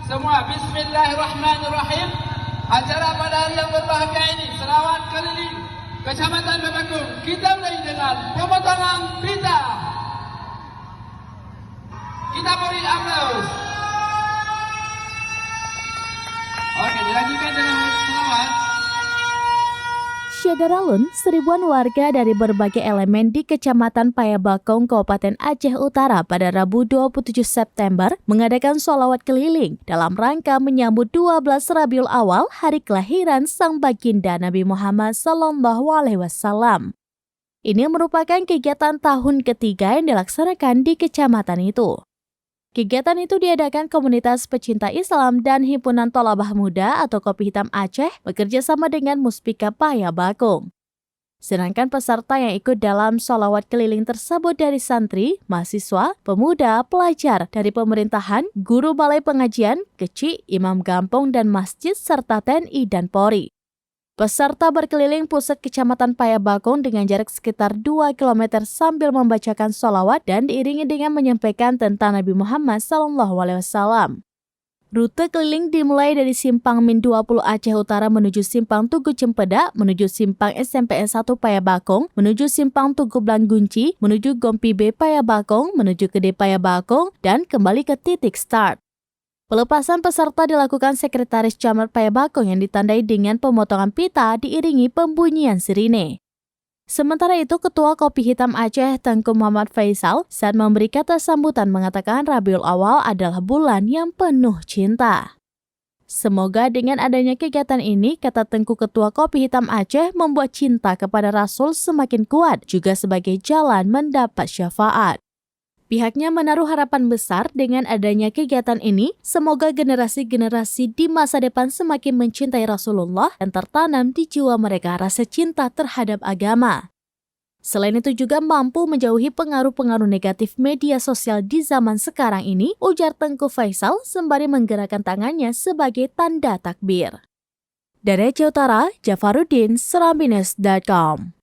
Semua bismillahirrahmanirrahim. Acara pada hari yang berbahagia ini selawat keliling Kecamatan Babakung. Kita mulai dengan pemotongan pita. Kita beri aplaus. Oke, dilanjutkan dengan selawat. Syadaralun, seribuan warga dari berbagai elemen di Kecamatan Payabakong, Kabupaten Aceh Utara pada Rabu 27 September mengadakan sholawat keliling dalam rangka menyambut 12 Rabiul Awal, hari kelahiran Sang Baginda Nabi Muhammad SAW. Ini merupakan kegiatan tahun ketiga yang dilaksanakan di kecamatan itu. Kegiatan itu diadakan komunitas pecinta Islam dan Himpunan Thalabah Muda atau Kopi Hitam Aceh bekerja sama dengan Muspika Payabakong. Sedangkan peserta yang ikut dalam sholawat keliling tersebut dari santri, mahasiswa, pemuda, pelajar dari pemerintahan, guru balai pengajian, kecik, imam gampong dan masjid, serta TNI dan Polri. Peserta berkeliling pusat Kecamatan Payabakong dengan jarak sekitar 2 km sambil membacakan sholawat dan diiringi dengan menyampaikan tentang Nabi Muhammad SAW. Rute keliling dimulai dari Simpang Min 20 Aceh Utara menuju Simpang Tugu Cempedak, menuju Simpang SMPN 1 Payabakong, menuju Simpang Tugu Blangunci, menuju Gompi B Payabakong, menuju Gede Payabakong, dan kembali ke titik start. Pelepasan peserta dilakukan Sekretaris Camat Payabakong yang ditandai dengan pemotongan pita diiringi pembunyian sirine. Sementara itu, Ketua Kopi Hitam Aceh Tengku Muhammad Faisal saat memberi kata sambutan mengatakan Rabiul Awal adalah bulan yang penuh cinta. Semoga dengan adanya kegiatan ini, kata Tengku Ketua Kopi Hitam Aceh, membuat cinta kepada Rasul semakin kuat, juga sebagai jalan mendapat syafaat. Pihaknya menaruh harapan besar dengan adanya kegiatan ini, semoga generasi-generasi di masa depan semakin mencintai Rasulullah dan tertanam di jiwa mereka rasa cinta terhadap agama. Selain itu juga mampu menjauhi pengaruh-pengaruh negatif media sosial di zaman sekarang ini, ujar Tengku Faisal sembari menggerakkan tangannya sebagai tanda takbir. Dari Aceh Utara, Jafaruddin, Serambines.com.